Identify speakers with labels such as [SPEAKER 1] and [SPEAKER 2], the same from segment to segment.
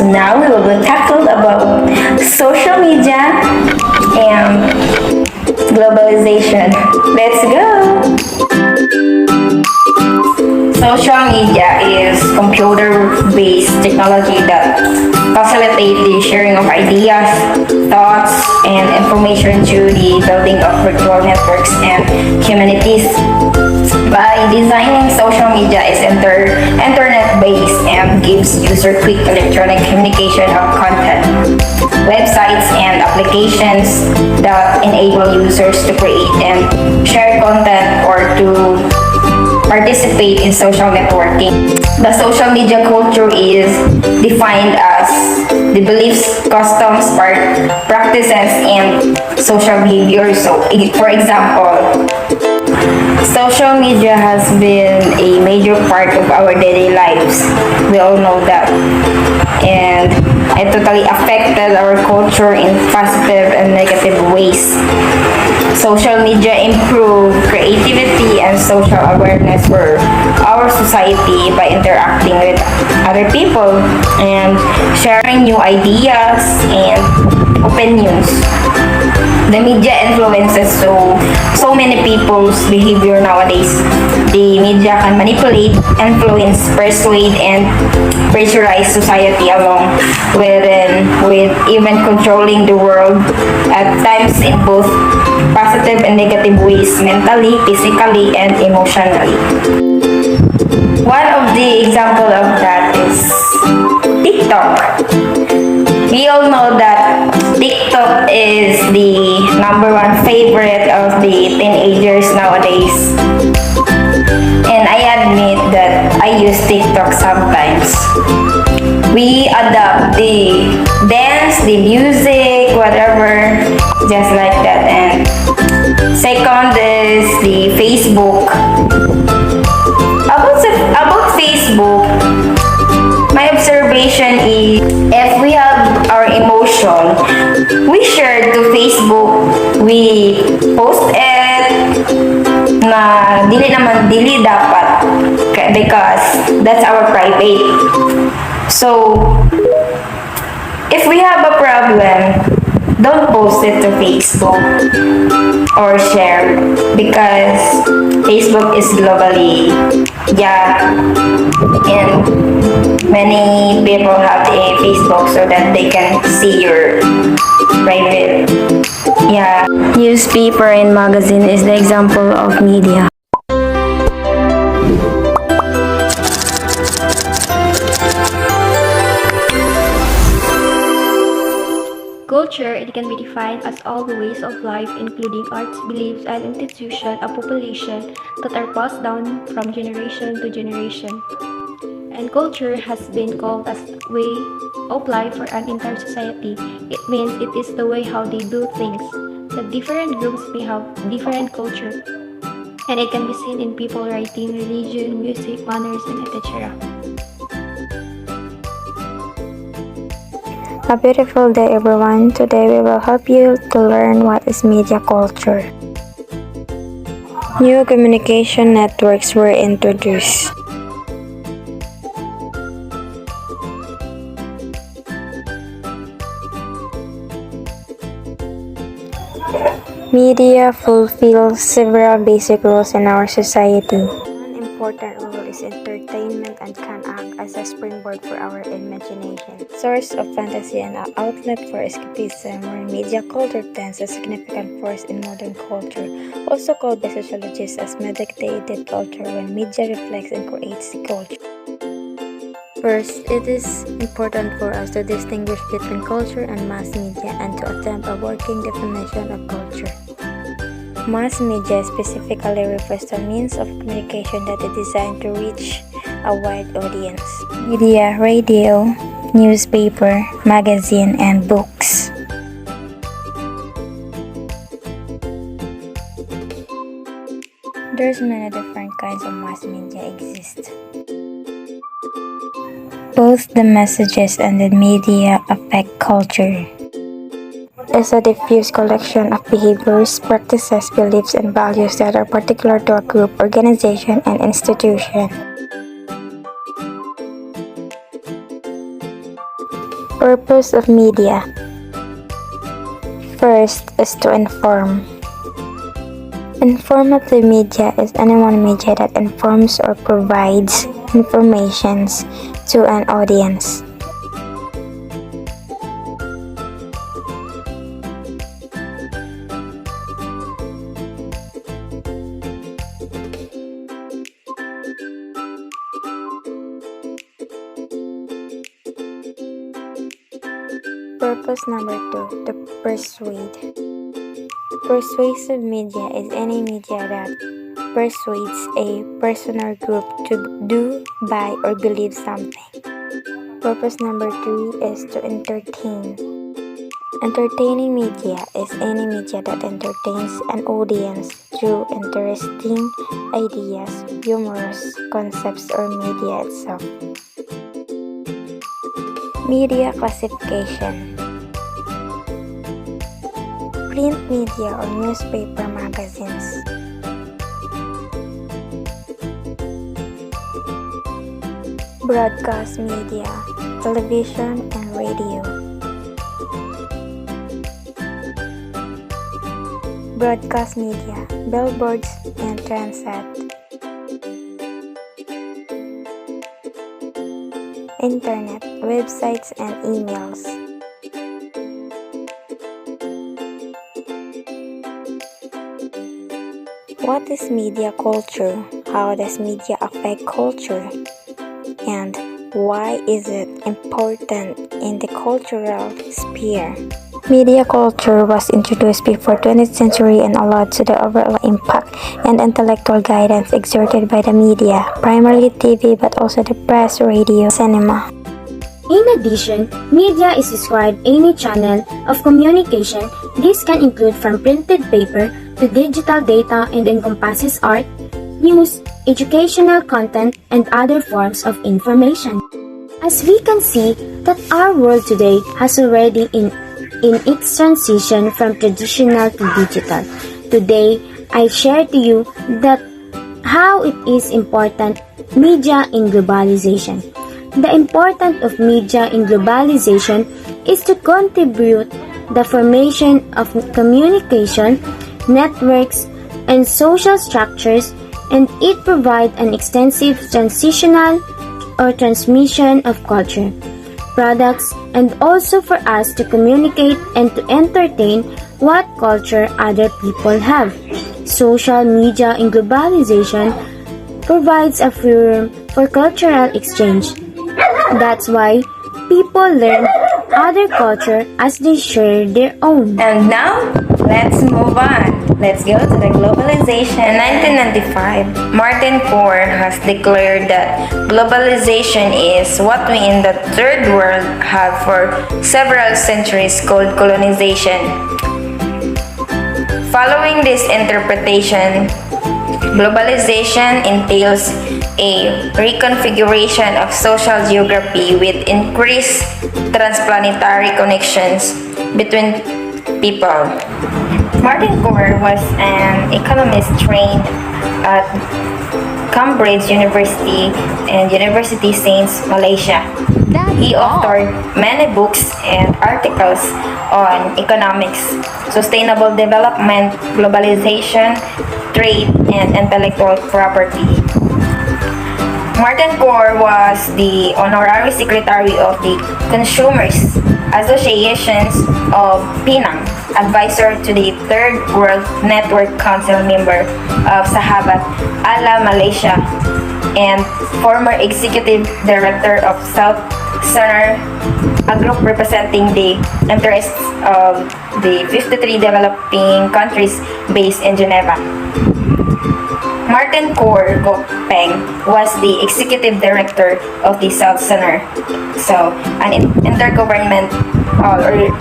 [SPEAKER 1] So now we will tackle about social media and globalization. Let's go! Social media is computer-based technology that facilitates the sharing of ideas, thoughts, and information through the building of virtual networks and communities. By designing social media is internet-based and gives user quick electronic communication of content, websites, and applications that enable users to create and share content or to participate in social networking. The social media culture is defined as the beliefs, customs, practices, and social behavior. So, for example, social media has been a major part of our daily lives. We all know that. And it totally affected our culture in positive and negative ways. Social media improved creativity and social awareness for our society by interacting with other people and sharing new ideas and opinions. The media influences so many people's behavior nowadays. The media can manipulate, influence, persuade, and pressurize society along with even controlling the world at times in both positive and negative ways, mentally, physically, and emotionally. One of the example of that is TikTok. We all know that TikTok is the #1 favorite of the teenagers nowadays. And I admit that I use TikTok sometimes. We adapt the dance, the music, whatever, just like that. And second is the Facebook. About Facebook, my observation is if we have our emotion, we share to Facebook, we post it na dili dapat because that's our private. So if we have a problem, don't post it to Facebook or share because Facebook is globally, and many people have a Facebook so that they can see your private. Newspaper and magazine is the example of media.
[SPEAKER 2] Culture, it can be defined as all the ways of life, including arts, beliefs, and institutions of population that are passed down from generation to generation. And culture has been called as way of life for an entire society. It means it is the way how they do things. The different groups may have different culture, and it can be seen in people writing, religion, music, manners, and etc.
[SPEAKER 3] A beautiful day, everyone. Today we will help you to learn what is media culture. New communication networks were introduced. Media fulfills several basic roles in our society. One important role is entertainment and can act as a springboard for our imagination, source of fantasy and an outlet for escapism, where media culture tends a significant force in modern culture, also called by sociologists as mediated culture, when media reflects and creates the culture. First, it is important for us to distinguish between culture and mass media and to attempt a working definition of culture. Mass media specifically refers to means of communication that is designed to reach a wide audience. Media, radio, newspaper, magazine, and books. There's many different kinds of mass media exist. Both the messages and the media affect culture. It's a diffuse collection of behaviors, practices, beliefs, and values that are particular to a group, organization, and institution. Purpose of media. First is to inform. Informative media is any one media that informs or provides information to an audience. Purpose number 2, to persuade. Persuasive media is any media that persuades a person or group to do, buy, or believe something. Purpose number 3 is to entertain. Entertaining media is any media that entertains an audience through interesting ideas, humorous concepts, or media itself. Media classification. Print media or newspaper magazines. Broadcast media, television and radio. Broadcast media, billboards and transit. Internet, websites and emails. What is media culture? How does media affect culture? And why is it important in the cultural sphere? Media culture was introduced before 20th century and allowed to the overall impact and intellectual guidance exerted by the media, primarily TV but also the press, radio, cinema.
[SPEAKER 4] In addition, media is described any channel of communication. This can include from printed paper to digital data and encompasses art, news, educational content, and other forms of information. As we can see that our world today has already in its transition from traditional to digital. Today, I share to you that how it is important media in globalization. The importance of media in globalization is to contribute the formation of communication, networks, and social structures, and it provides an extensive transitional or transmission of culture, products, and also for us to communicate and to entertain what culture other people have. Social media in globalization provides a forum for cultural exchange. That's why people learn other culture as they share their own.
[SPEAKER 1] And now, let's move on. Let's go to the globalization. In 1995, Martin Coor has declared that globalization is what we in the third world have for several centuries called colonization. Following this interpretation, globalization entails a reconfiguration of social geography with increased transplanetary connections between people. Martin Coor was an economist trained at Cambridge University and University Sains, Malaysia. He authored many books and articles on economics, sustainable development, globalization, trade, and intellectual property. Martin Coor was the honorary secretary of the Consumers Associations of Penang, advisor to the Third World Network Council member of Sahabat Allah Malaysia, and former executive director of South Center, a group representing the interests of the 53 developing countries based in Geneva. Martin Coor Peng was the executive director of the South Center, an intergovernmental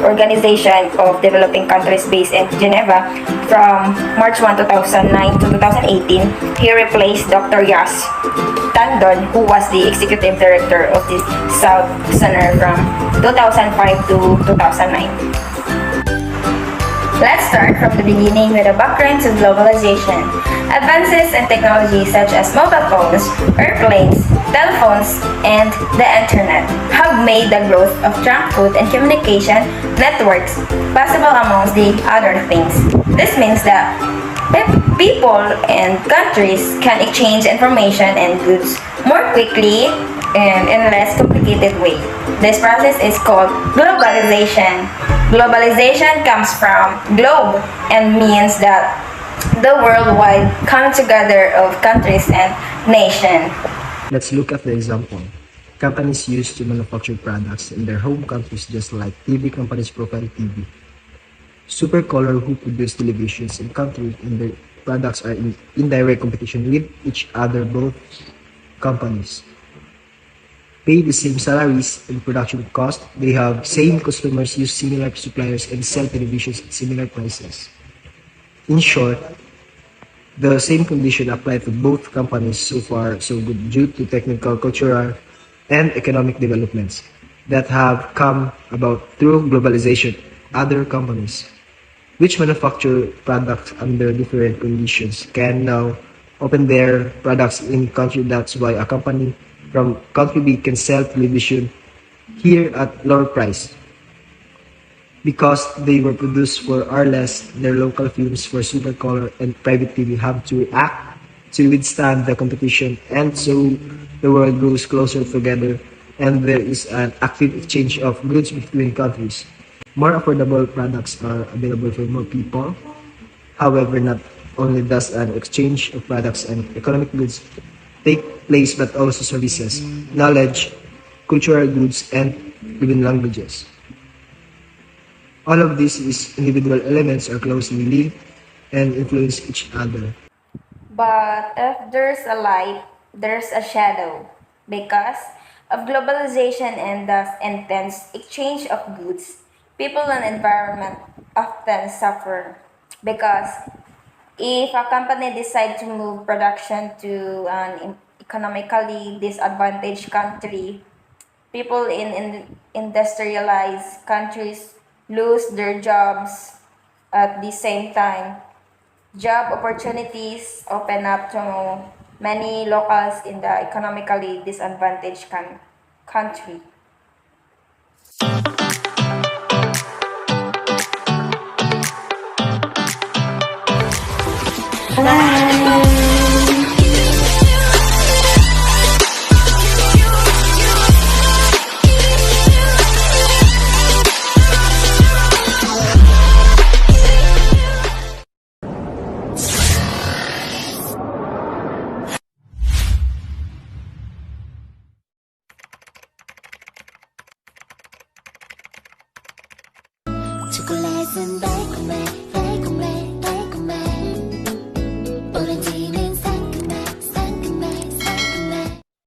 [SPEAKER 1] organization of developing countries based in Geneva. From March 1, 2009 to 2018, he replaced Dr. Yas Tandon, who was the executive director of the South Center from 2005 to 2009. Let's start from the beginning with a background to globalization. Advances in technology such as mobile phones, airplanes, telephones, and the internet have made the growth of junk food and communication networks possible amongst the other things. This means that people and countries can exchange information and goods more quickly and in a less complicated way. This process is called globalization. Globalization comes from globe and means that the worldwide coming together of countries and nations.
[SPEAKER 5] Let's look at the example. Companies used to manufacture products in their home countries just like TV companies Profile TV. Supercolor, who produce televisions in countries and their products are in direct competition with each other, both companies pay the same salaries and production cost. They have same customers, use similar suppliers, and sell televisions at similar prices. In short, the same condition apply to both companies. So far, so good due to technical, cultural, and economic developments that have come about through globalization. Other companies, which manufacture products under different conditions, can now open their products in country. That's why a company from country B can sell television here at lower price because they were produced for or less. Their local films for Supercolor and private TV have to react to withstand the competition, and so the world grows closer together and there is an active exchange of goods between countries. More affordable products are available for more people. However, not only does an exchange of products and economic goods take place, but also services, knowledge, cultural goods, and even languages. All of these individual elements are closely linked and influence each other.
[SPEAKER 1] But if there's a light, there's a shadow. Because of globalization and thus intense exchange of goods, people and environment often suffer. Because if a company decides to move production to an economically disadvantaged country, people in industrialized countries lose their jobs at the same time. Job opportunities open up to many locals in the economically disadvantaged country.
[SPEAKER 6] Chocolate and bacon,